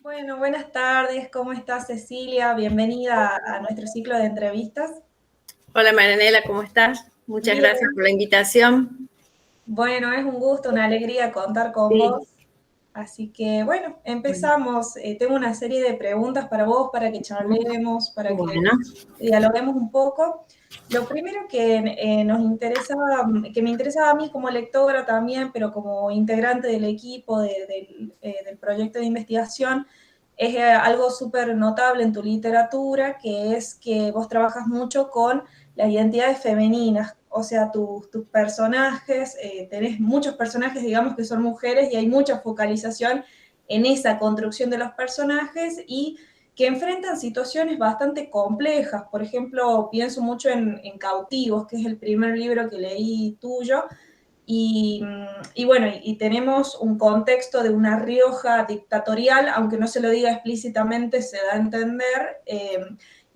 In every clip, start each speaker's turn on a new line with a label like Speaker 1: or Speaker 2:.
Speaker 1: Bueno, buenas tardes, ¿cómo estás, Cecilia? Bienvenida a nuestro ciclo de entrevistas.
Speaker 2: Hola Marianela, ¿cómo estás? Muchas gracias
Speaker 1: Bien,
Speaker 2: por la invitación.
Speaker 1: bueno, es un gusto, una alegría contar con
Speaker 2: Sí,
Speaker 1: vos. Así que, bueno,
Speaker 2: bueno,
Speaker 1: empezamos. Tengo una serie de preguntas para vos, para que charlemos, para que
Speaker 2: bueno,
Speaker 1: dialoguemos un poco. Lo primero que nos interesaba, que me interesaba a mí como lectora también, pero como integrante del equipo del proyecto de investigación, es algo súper notable en tu literatura, que es que vos trabajas mucho con las identidades femeninas, o sea, tus personajes, tenés muchos personajes, digamos, que son mujeres y hay mucha focalización en esa construcción de los personajes y que enfrentan situaciones bastante complejas. Por ejemplo, pienso mucho en Cautivos, que es el primer libro que leí tuyo, y bueno, y tenemos un contexto de una Rioja dictatorial, aunque no se lo diga explícitamente, se da a entender,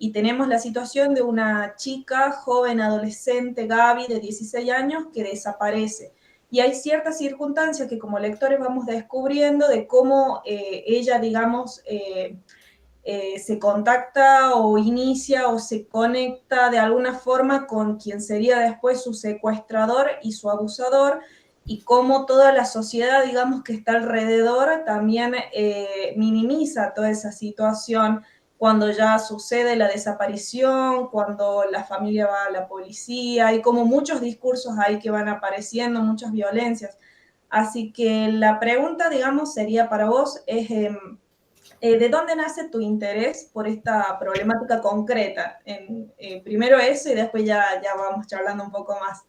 Speaker 1: y tenemos la situación de una chica, joven, adolescente, Gaby, de 16 años, que desaparece. Y hay ciertas circunstancias que como lectores vamos descubriendo de cómo ella, digamos, se contacta o inicia o se conecta de alguna forma con quien sería después su secuestrador y su abusador, y cómo toda la sociedad, digamos, que está alrededor también minimiza toda esa situación cuando ya sucede la desaparición, cuando la familia va a la policía, y como muchos discursos ahí que van apareciendo, muchas violencias. Así que la pregunta, digamos, sería para vos, es ¿de dónde nace tu interés por esta problemática concreta? Primero eso y después ya vamos charlando un poco más.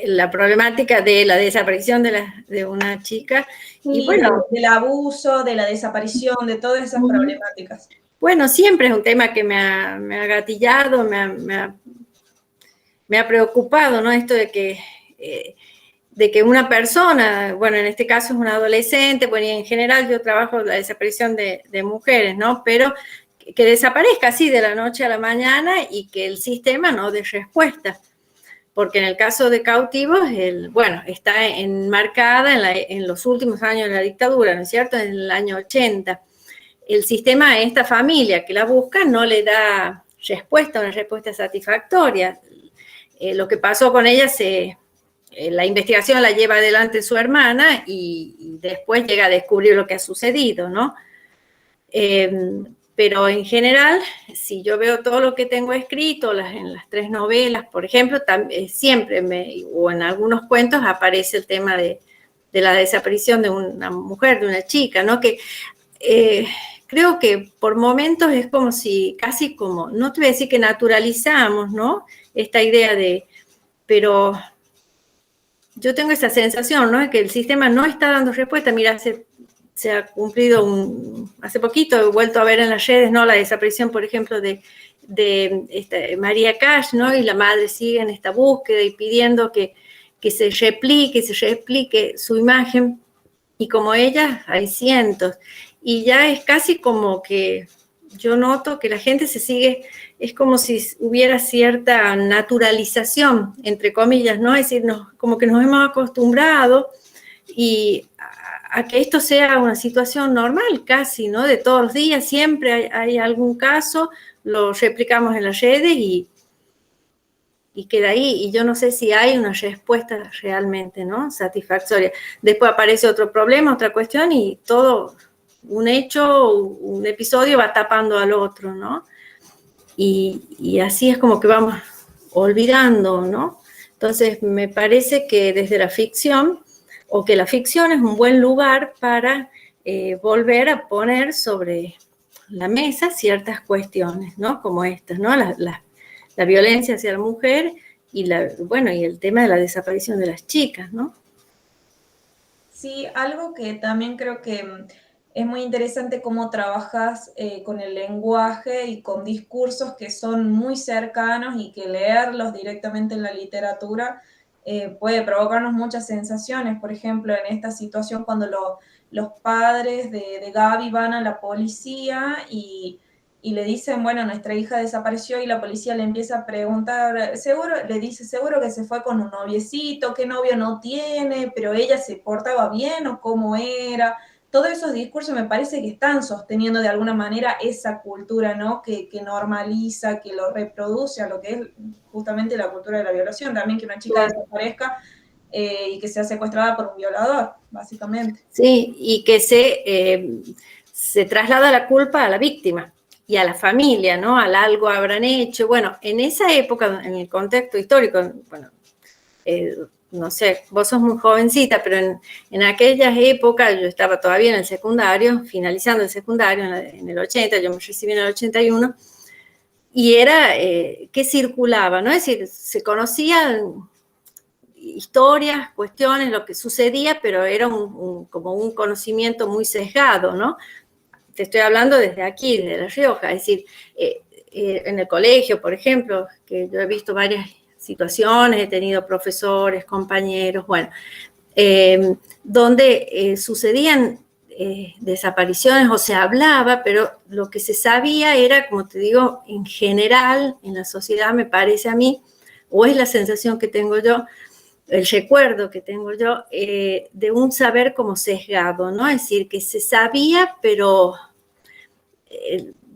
Speaker 2: la problemática de la desaparición de una chica. Y
Speaker 1: Sí,
Speaker 2: bueno,
Speaker 1: del abuso, de la desaparición, de todas esas problemáticas.
Speaker 2: bueno, siempre es un tema que me ha gatillado, me ha preocupado, ¿no? Esto de que una persona, bueno, en este caso es una adolescente, bueno, y en general yo trabajo la desaparición de mujeres, ¿no? Pero que desaparezca así de la noche a la mañana y que el sistema no dé respuesta. Porque en el caso de Cautivos, bueno, está enmarcada en los últimos años de la dictadura, ¿no es cierto? En el año 80. El sistema a esta familia que la busca no le da respuesta, una respuesta satisfactoria. Lo que pasó con ella la investigación la lleva adelante su hermana y después llega a descubrir lo que ha sucedido, ¿no? Eh, pero en general, si yo veo todo lo que tengo escrito, en las tres novelas, por ejemplo, siempre o en algunos cuentos aparece el tema de la desaparición de una mujer, de una chica, ¿no? Que eh, creo que por momentos es como si, casi como, no te voy a decir que naturalizamos, ¿no? Esta idea pero yo tengo esa sensación, ¿no? De que el sistema no está dando respuesta. Mira, se ha cumplido hace poquito, he vuelto a ver en las redes, ¿no? La desaparición, por ejemplo, de María Cash, ¿no? Y la madre sigue en esta búsqueda y pidiendo que se replique su imagen. Y como ella, hay cientos. Y ya es casi como que yo noto que la gente se sigue, es como si hubiera cierta naturalización, entre comillas, ¿no? Es decir, como que nos hemos acostumbrado a que esto sea una situación normal casi, ¿no? De todos los días, siempre hay algún caso, lo replicamos en las redes y queda ahí. Y yo no sé si hay una respuesta realmente, ¿no? Satisfactoria. Después aparece otro problema, otra cuestión y todo, un hecho, un episodio va tapando al otro, ¿no? Y así es como que vamos olvidando, ¿no? Entonces, me parece que desde la ficción, o que la ficción es un buen lugar para volver a poner sobre la mesa ciertas cuestiones, ¿no? Como estas, ¿no? La violencia hacia la mujer bueno, y el tema de la desaparición de las chicas, ¿no?
Speaker 1: Sí, algo que también creo que es muy interesante cómo trabajas con el lenguaje y con discursos que son muy cercanos y que leerlos directamente en la literatura puede provocarnos muchas sensaciones. Por ejemplo, en esta situación cuando los padres de Gaby van a la policía y le dicen, bueno, nuestra hija desapareció y la policía le empieza a preguntar, seguro, le dice, seguro que se fue con un noviecito, qué novio no tiene, pero ella se portaba bien o cómo era. todos esos discursos me parece que están sosteniendo de alguna manera esa cultura, ¿no? Que normaliza, que lo reproduce a lo que es justamente la cultura de la violación, también que una chica desaparezca y que sea secuestrada por un violador, básicamente.
Speaker 2: Sí, y que se traslada la culpa a la víctima y a la familia, ¿no? Al algo habrán hecho. Bueno, en esa época, en el contexto histórico, bueno, no sé, vos sos muy jovencita, pero en aquellas épocas yo estaba todavía en el secundario, finalizando el secundario en el 80, yo me recibí en el 81, y era que circulaba, ¿no? Es decir, se conocían historias, cuestiones, lo que sucedía, pero era como un conocimiento muy sesgado, ¿no? Te estoy hablando desde aquí, desde La Rioja, es decir, en el colegio, por ejemplo, que yo he visto varias situaciones, he tenido profesores, compañeros, bueno, donde sucedían desapariciones o se hablaba, pero lo que se sabía era, como te digo, en general, en la sociedad me parece a mí, o es la sensación que tengo yo, el recuerdo que tengo yo, de un saber como sesgado, ¿no? Es decir, que se sabía, pero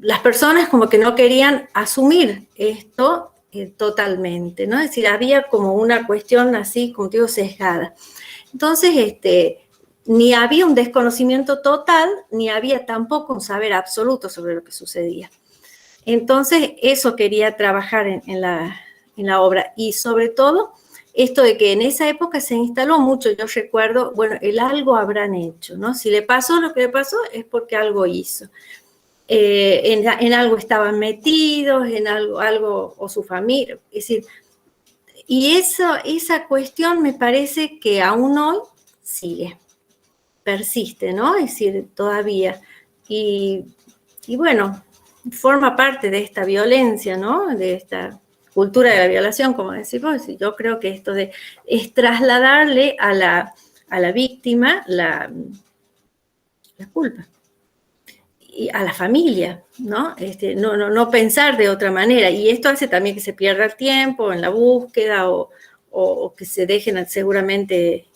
Speaker 2: las personas como que no querían asumir esto totalmente, ¿no? Es decir, había como una cuestión así, como te digo, sesgada. Entonces, ni había un desconocimiento total, ni había tampoco un saber absoluto sobre lo que sucedía. Entonces, eso quería trabajar en la obra. Y sobre todo, esto de que en esa época se instaló mucho, yo recuerdo, bueno, el algo habrán hecho, ¿no? Si le pasó lo que le pasó es porque algo hizo. En algo estaban metidos, en algo o su familia, es decir, y esa cuestión me parece que aún hoy sigue, persiste, ¿no? Es decir, todavía. Y bueno, forma parte de esta violencia, ¿no? De esta cultura de la violación, como decimos. Yo creo que esto es trasladarle a la víctima la culpa. Y a la familia, ¿no? No pensar de otra manera. Y esto hace también que se pierda el tiempo en la búsqueda o que se dejen seguramente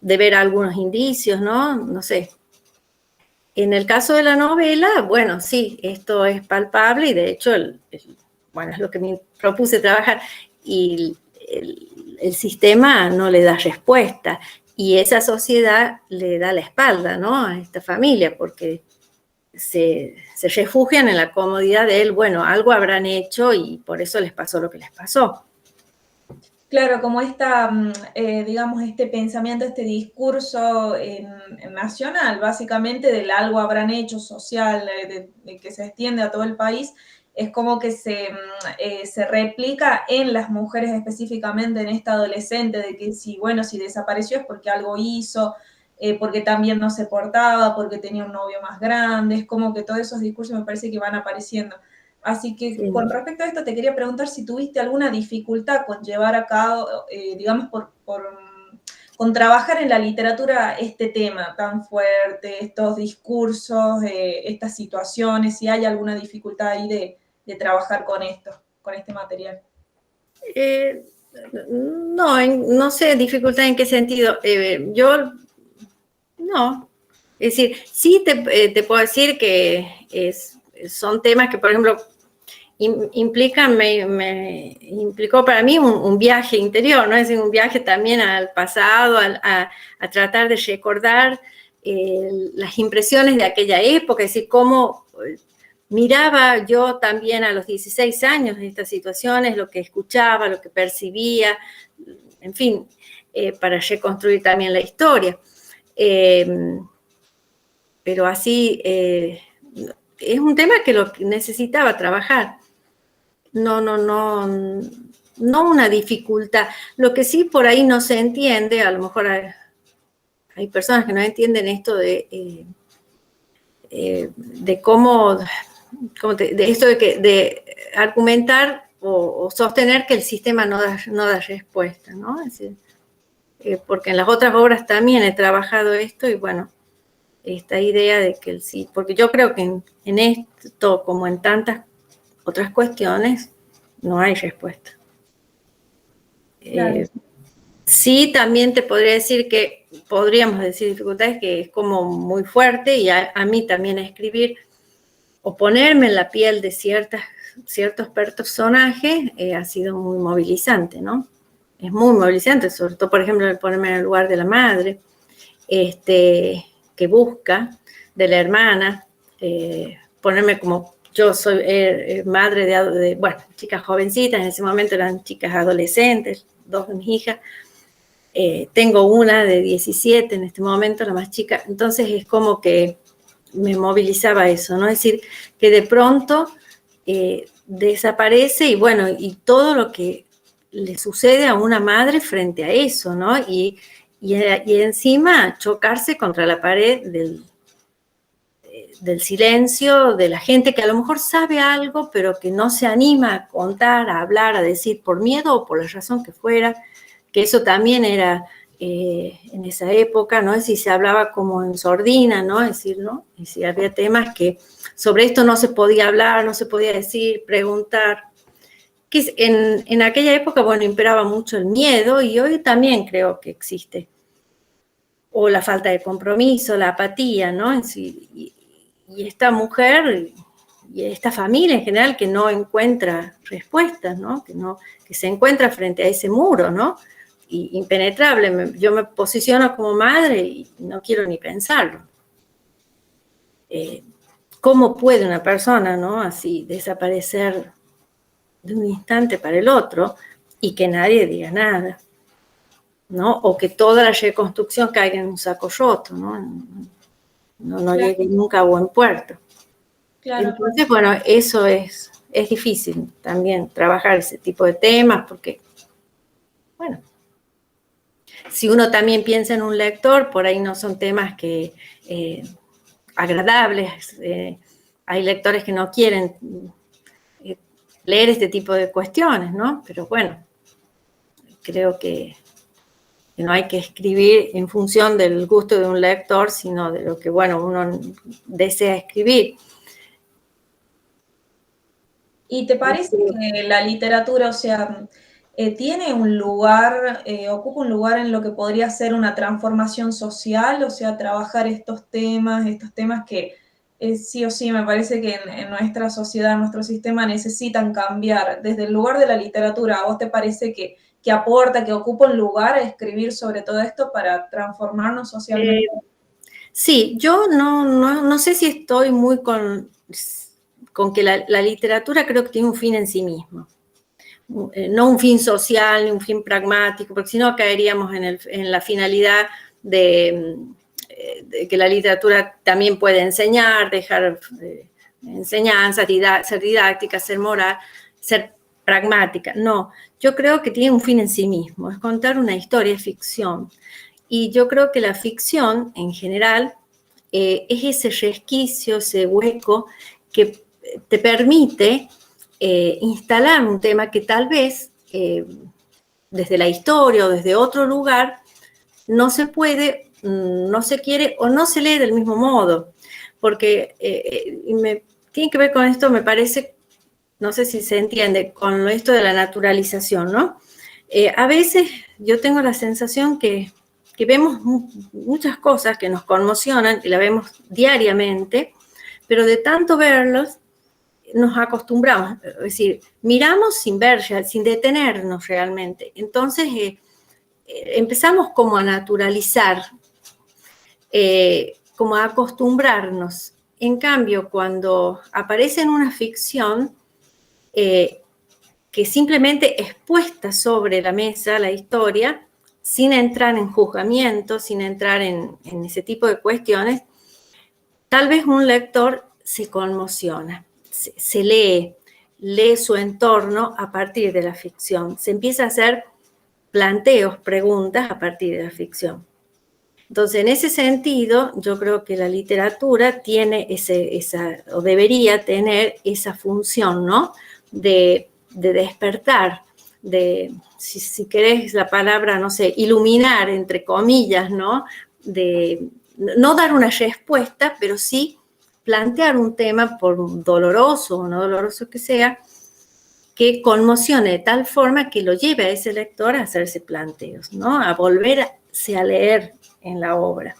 Speaker 2: de ver algunos indicios, ¿no? No sé. En el caso de la novela, bueno, sí, esto es palpable y de hecho, bueno, es lo que me propuse trabajar y el sistema no le da respuesta y esa sociedad le da la espalda, ¿no? A esta familia porque se refugian en la comodidad de él, bueno, algo habrán hecho y por eso les pasó lo que les pasó.
Speaker 1: Claro, como digamos, este pensamiento, este discurso nacional, básicamente del algo habrán hecho social, de que se extiende a todo el país, es como que se replica en las mujeres específicamente, en esta adolescente, de que si, bueno, si desapareció es porque algo hizo, porque también no se portaba, porque tenía un novio más grande, es como que todos esos discursos me parece que van apareciendo. Así que
Speaker 2: Sí.
Speaker 1: con respecto a esto te quería preguntar si tuviste alguna dificultad con llevar a cabo, digamos, con trabajar en la literatura este tema tan fuerte, estos discursos, estas situaciones, si hay alguna dificultad ahí de trabajar con esto, con este material.
Speaker 2: No sé, dificultad en qué sentido. Yo, no. Es decir, sí te puedo decir que son temas que, por ejemplo, implican, me implicó para mí un viaje interior, ¿no? Es decir, un viaje también al pasado, a tratar de recordar las impresiones de aquella época, es decir, cómo miraba yo también a los 16 años estas situaciones, lo que escuchaba, lo que percibía, en fin, para reconstruir también la historia. Pero así es un tema que lo necesitaba trabajar. No una dificultad. Lo que sí por ahí no se entiende, a lo mejor hay personas que no entienden esto de cómo, de esto de argumentar o sostener que el sistema no da respuesta, ¿no? Es decir, porque en las otras obras también he trabajado esto y bueno, esta idea de que sí, porque yo creo que en esto, como en tantas otras cuestiones, no hay respuesta.
Speaker 1: Claro.
Speaker 2: Sí, también te podría decir que podríamos decir dificultades, que es como muy fuerte, y a mí también escribir o ponerme en la piel de ciertos personajes ha sido muy movilizante, ¿no? Es muy movilizante, sobre todo, por ejemplo, el ponerme en el lugar de la madre, que busca, de la hermana, ponerme como yo soy madre de, bueno, chicas jovencitas, en ese momento eran chicas adolescentes, 2 de mis hijas, tengo una de 17 en este momento, la más chica, entonces es como que me movilizaba eso, ¿no? Es decir, que de pronto desaparece y bueno, y todo lo que le sucede a una madre frente a eso, ¿no? Y encima chocarse contra la pared del silencio, de la gente que a lo mejor sabe algo, pero que no se anima a contar, a hablar, a decir por miedo o por la razón que fuera, que eso también era en esa época, ¿no? Es decir, se hablaba como en sordina, ¿no? Es decir, ¿no? Es decir, había temas que sobre esto no se podía hablar, no se podía decir, preguntar. Que en aquella época, bueno, imperaba mucho el miedo y hoy también creo que existe. O la falta de compromiso, la apatía, ¿no? Es decir, y esta mujer y esta familia en general que no encuentra respuestas, ¿no? Que se encuentra frente a ese muro, ¿no? Impenetrable. Yo me posiciono como madre y no quiero ni pensarlo. ¿Cómo puede una persona, ¿no? Así desaparecer de un instante para el otro y que nadie diga nada, ¿no? O que toda la reconstrucción caiga en un saco roto, ¿no? No claro. Llegue nunca a buen puerto. Claro. Entonces, bueno, eso es difícil también trabajar ese tipo de temas porque, bueno, si uno también piensa en un lector, por ahí no son temas que agradables. Hay lectores que no quieren leer este tipo de cuestiones, ¿no? Pero bueno, creo que no hay que escribir en función del gusto de un lector, sino de lo que, bueno, uno desea escribir.
Speaker 1: ¿Y te parece que la literatura, o sea, tiene un lugar, ocupa un lugar en lo que podría ser una transformación social? O sea, trabajar estos temas que sí o sí me parece que en nuestra sociedad, en nuestro sistema necesitan cambiar. Desde el lugar de la literatura, ¿a vos te parece que aporta, que ocupa un lugar a escribir sobre todo esto para transformarnos socialmente?
Speaker 2: Sí, yo no sé si estoy muy con que la literatura creo que tiene un fin en sí mismo. No un fin social, ni un fin pragmático, porque si no caeríamos en la finalidad de que la literatura también puede enseñar, dejar enseñanzas, ser didáctica, ser moral, ser pragmática. No, yo creo que tiene un fin en sí mismo, es contar una historia, es ficción. Y yo creo que la ficción, en general, es ese resquicio, ese hueco que te permite instalar un tema que tal vez desde la historia o desde otro lugar no se puede, no se quiere o no se lee del mismo modo. Porque tiene que ver con esto, me parece, no sé si se entiende, con esto de la naturalización, ¿no? A veces yo tengo la sensación que vemos muchas cosas que nos conmocionan y las vemos diariamente, pero de tanto verlos nos acostumbramos, es decir, miramos sin ver, sin detenernos realmente. Entonces empezamos como a naturalizar, como a acostumbrarnos. En cambio, cuando aparece en una ficción que simplemente es puesta sobre la mesa la historia, sin entrar en juzgamiento, sin entrar en ese tipo de cuestiones, tal vez un lector se conmociona, se lee su entorno a partir de la ficción, se empieza a hacer planteos, preguntas a partir de la ficción. Entonces, en ese sentido, yo creo que la literatura tiene o debería tener esa función, ¿no? De despertar, si querés la palabra, no sé, iluminar, entre comillas, ¿no? De no dar una respuesta, pero sí plantear un tema, por doloroso o no doloroso que sea, que conmocione de tal forma que lo lleve a ese lector a hacerse planteos, ¿no? A volverse a leer en la obra,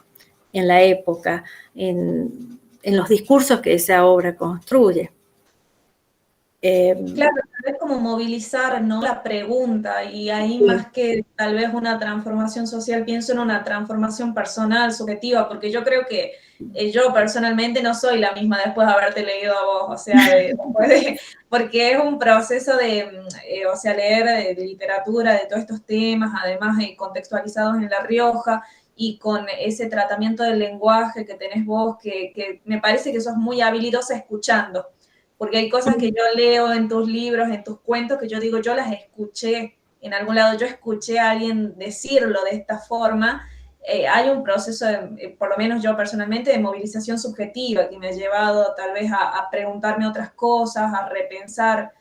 Speaker 2: en la época, en los discursos que esa obra construye.
Speaker 1: Claro, tal vez como movilizar, ¿no?, la pregunta, y ahí
Speaker 2: Sí.
Speaker 1: más que tal vez una transformación social, pienso en una transformación personal, subjetiva, porque yo creo que yo personalmente no soy la misma después de haberte leído a vos, o sea, porque es un proceso de, o sea, leer de literatura, de todos estos temas, además contextualizados en La Rioja, y con ese tratamiento del lenguaje que tenés vos, que me parece que sos muy habilidosa escuchando. Porque hay cosas que yo leo en tus libros, en tus cuentos, que yo digo, yo las escuché en algún lado, yo escuché a alguien decirlo de esta forma. Hay un proceso, por lo menos yo personalmente, de movilización subjetiva que me ha llevado tal vez a preguntarme otras cosas, a repensar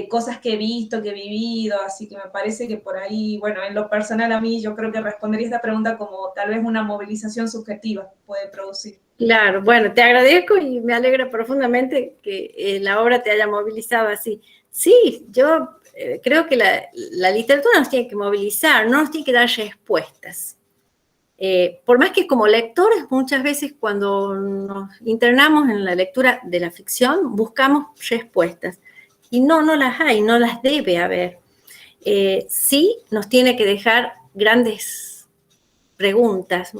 Speaker 1: cosas que he visto, que he vivido, así que me parece que por ahí, bueno, en lo personal a mí yo creo que respondería esta pregunta como tal vez una movilización subjetiva puede producir.
Speaker 2: Claro, bueno, te agradezco y me alegra profundamente que la obra te haya movilizado así. Sí, yo creo que la literatura nos tiene que movilizar, no nos tiene que dar respuestas. Por más que como lectores muchas veces cuando nos internamos en la lectura de la ficción buscamos respuestas y no las hay, no las debe haber. Sí nos tiene que dejar grandes preguntas,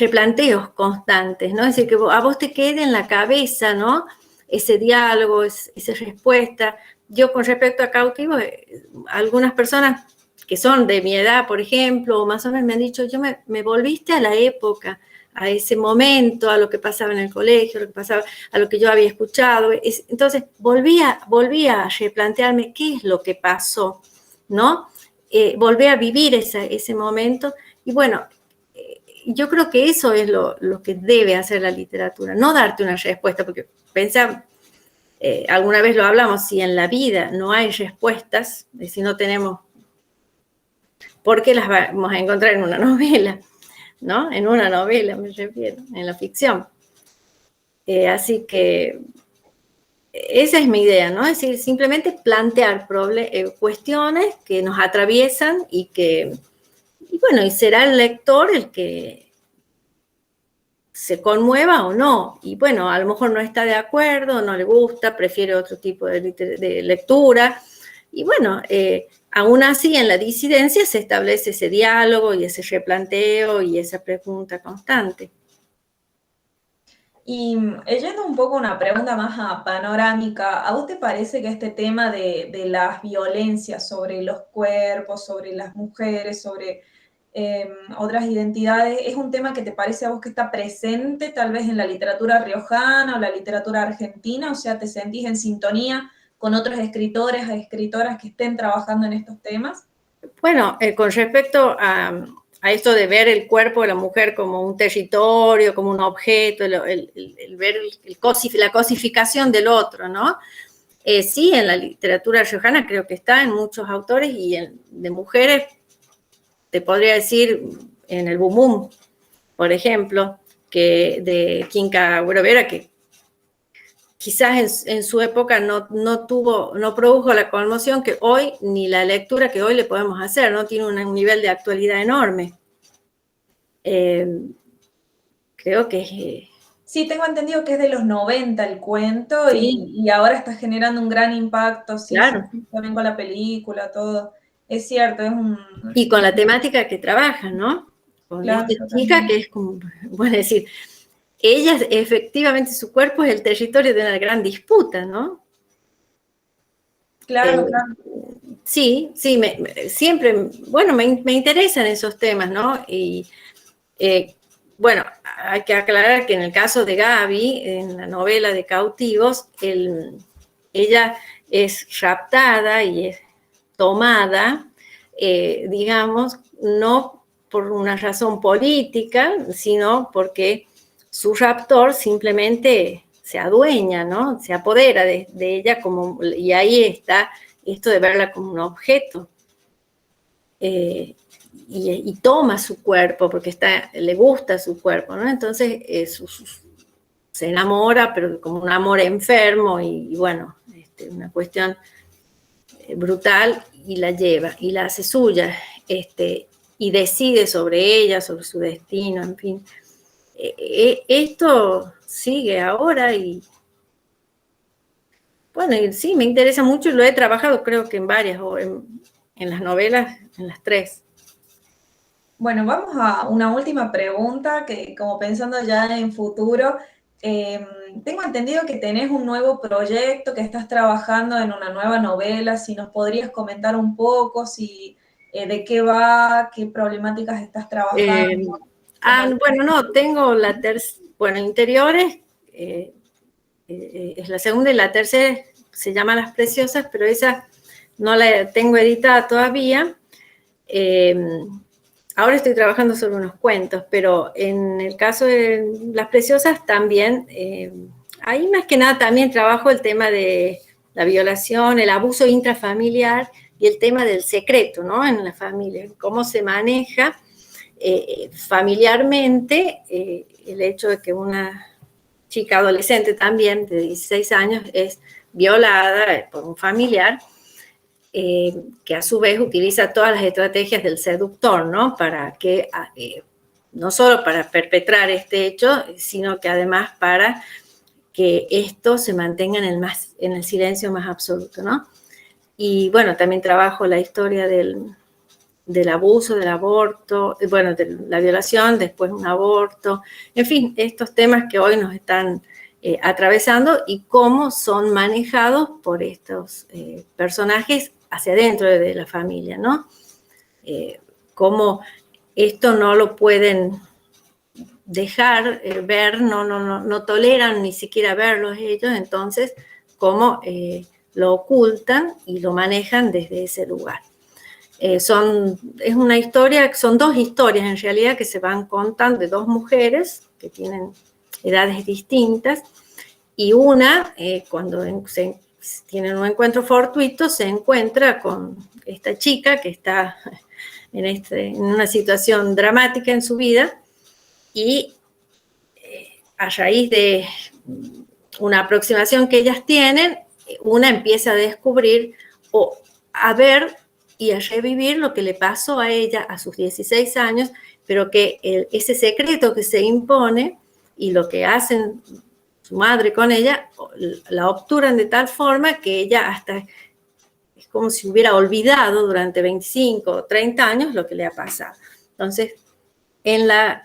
Speaker 2: replanteos constantes, ¿no? Es decir, que a vos te quede en la cabeza, ¿no?, ese diálogo, esa respuesta. Yo con respecto a Cautivo, algunas personas que son de mi edad, por ejemplo, o más o menos me han dicho, me volviste a la época, a ese momento, a lo que pasaba en el colegio, a lo que pasaba, a lo que yo había escuchado. Entonces, volví a replantearme qué es lo que pasó, ¿no? Volví a vivir ese momento y bueno, yo creo que eso es lo que debe hacer la literatura, no darte una respuesta, porque pensá, alguna vez lo hablamos, si en la vida no hay respuestas, si no tenemos, ¿por qué las vamos a encontrar en una novela? ¿No? En una novela me refiero, en la ficción. Así que esa es mi idea, ¿no? Es decir, simplemente plantear cuestiones que nos atraviesan y bueno, y será el lector el que se conmueva o no. Y bueno, a lo mejor no está de acuerdo, no le gusta, prefiere otro tipo de lectura. Y bueno, aún así en la disidencia se establece ese diálogo y ese replanteo y esa pregunta constante.
Speaker 1: Y yendo un poco a una pregunta más panorámica, ¿a vos te parece que este tema de las violencias sobre los cuerpos, sobre las mujeres, sobre otras identidades, es un tema que te parece a vos que está presente tal vez en la literatura riojana o la literatura argentina? O sea, ¿te sentís en sintonía con otros escritores o escritoras que estén trabajando en estos temas?
Speaker 2: Bueno, con respecto a esto de ver el cuerpo de la mujer como un territorio, como un objeto, el ver la cosificación del otro, ¿no? Sí, en la literatura riojana creo que está en muchos autores y de mujeres, te podría decir, en el Bum Bum, por ejemplo, que de Quinca Guerovera, que quizás en su época no produjo la conmoción que hoy, ni la lectura que hoy le podemos hacer, ¿no? Tiene un nivel de actualidad enorme. Creo que...
Speaker 1: Sí, tengo entendido que es de los 90 el cuento,
Speaker 2: sí,
Speaker 1: y ahora está generando un gran impacto, sí,
Speaker 2: claro.
Speaker 1: también con la película, todo. Es cierto, es un...
Speaker 2: Y con la temática que trabaja, ¿no? Con
Speaker 1: Claro,
Speaker 2: esta chica que es como, bueno, decir, ella efectivamente su cuerpo es el territorio de una gran disputa, ¿no?
Speaker 1: claro, claro.
Speaker 2: Sí, siempre, bueno, me interesan esos temas, ¿no? Y bueno, hay que aclarar que en el caso de Gaby, en la novela de Cautivos, ella es raptada y es tomada, digamos, no por una razón política, sino porque su raptor simplemente se adueña, ¿no? Se apodera de ella y ahí está esto de verla como un objeto. Y toma su cuerpo porque le gusta su cuerpo, ¿no? Entonces se enamora, pero como un amor enfermo y bueno, una cuestión brutal, y la lleva y la hace suya. y decide sobre ella, sobre su destino, en fin. Esto sigue ahora y, bueno, y sí, me interesa mucho y lo he trabajado creo que en varias, o en las novelas, en las 3.
Speaker 1: Bueno, vamos a una última pregunta que como pensando ya en futuro, tengo entendido que tenés un nuevo proyecto, que estás trabajando en una nueva novela, si nos podrías comentar un poco, si, de qué va, qué problemáticas estás trabajando.
Speaker 2: Bueno, no, tengo bueno, Interiores, es la segunda y la tercera se llama Las Preciosas, pero esa no la tengo editada todavía. Ahora estoy trabajando sobre unos cuentos, pero en el caso de Las Preciosas también, ahí más que nada también trabajo el tema de la violación, el abuso intrafamiliar y el tema del secreto, ¿no? En la familia, cómo se maneja familiarmente el hecho de que una chica adolescente también de 16 años es violada por un familiar, que a su vez utiliza todas las estrategias del seductor, ¿no? Para que, no solo para perpetrar este hecho, sino que además para que esto se mantenga en el silencio más absoluto, ¿no? Y bueno, también trabajo la historia del abuso, del aborto, bueno, de la violación, después un aborto, en fin, estos temas que hoy nos están atravesando y cómo son manejados por estos personajes hacia adentro de la familia, ¿no? Cómo esto no lo pueden dejar ver, no toleran ni siquiera verlos ellos, entonces cómo lo ocultan y lo manejan desde ese lugar. Es una historia, son 2 historias en realidad que se van contando de 2 mujeres que tienen edades distintas y una, cuando tienen un encuentro fortuito, se encuentra con esta chica que está en una situación dramática en su vida y a raíz de una aproximación que ellas tienen, una empieza a descubrir o a ver y a revivir lo que le pasó a ella a sus 16 años, pero que ese secreto que se impone y lo que hacen su madre con ella, la obturan de tal forma que ella hasta es como si hubiera olvidado durante 25 o 30 años lo que le ha pasado. Entonces, en la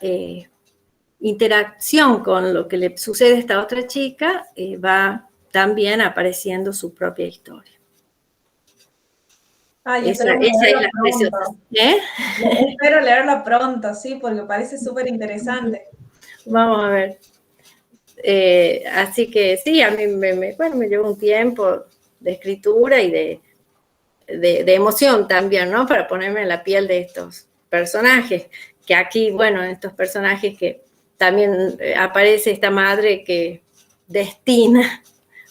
Speaker 2: interacción con lo que le sucede a esta otra chica, va también apareciendo su propia historia.
Speaker 1: Ay,
Speaker 2: Esa
Speaker 1: esperamos
Speaker 2: es
Speaker 1: leerla
Speaker 2: La Preciosa.
Speaker 1: pronto. Espero leerla pronto, sí, porque parece súper interesante.
Speaker 2: Vamos a ver. Así que sí, a mí bueno, me llevó un tiempo de escritura y de emoción también, ¿no? Para ponerme en la piel de estos personajes, que aquí, bueno, estos personajes que también aparece esta madre que destina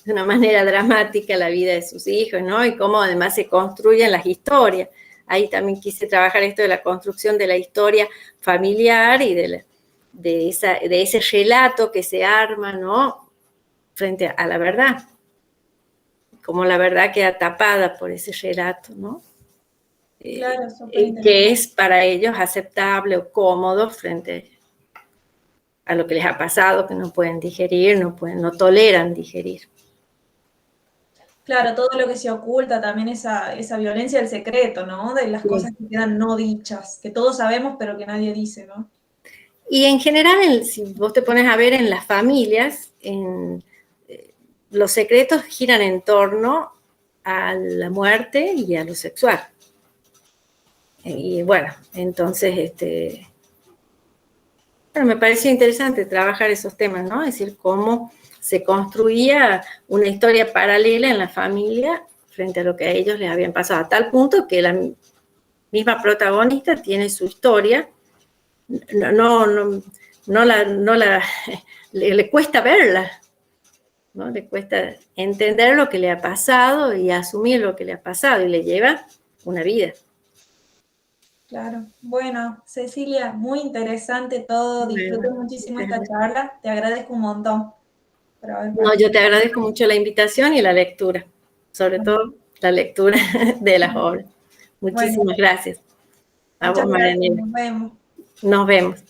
Speaker 2: de una manera dramática la vida de sus hijos, ¿no? Y cómo además se construyen las historias. Ahí también quise trabajar esto de la construcción de la historia familiar y de ese relato que se arma, ¿no? Frente a la verdad. Como la verdad queda tapada por ese relato, ¿no?
Speaker 1: Claro, súper interesante.
Speaker 2: Que es para ellos aceptable o cómodo frente a lo que les ha pasado, que no pueden digerir, no toleran digerir.
Speaker 1: Claro, todo lo que se oculta, también esa violencia del secreto, ¿no? De las cosas que quedan no dichas, que todos sabemos, pero que nadie dice, ¿no?
Speaker 2: Y en general, si vos te pones a ver en las familias, los secretos giran en torno a la muerte y a lo sexual. Y bueno, entonces, bueno, me pareció interesante trabajar esos temas, ¿no? Es decir, cómo se construía una historia paralela en la familia frente a lo que a ellos les habían pasado, a tal punto que la misma protagonista tiene su historia, le cuesta verla, ¿no? Le cuesta entender lo que le ha pasado y asumir lo que le ha pasado y le lleva una vida.
Speaker 1: Claro. Bueno, Cecilia, muy interesante todo. Disfruté muchísimo esta charla. Te agradezco un montón por haber
Speaker 2: No, yo te
Speaker 1: participado.
Speaker 2: agradezco mucho la invitación y la lectura, sobre todo la lectura de las obras.
Speaker 1: Bueno,
Speaker 2: Muchísimas gracias. A
Speaker 1: Muchas
Speaker 2: vos,
Speaker 1: gracias,
Speaker 2: Marianela.
Speaker 1: nos vemos.
Speaker 2: Nos vemos.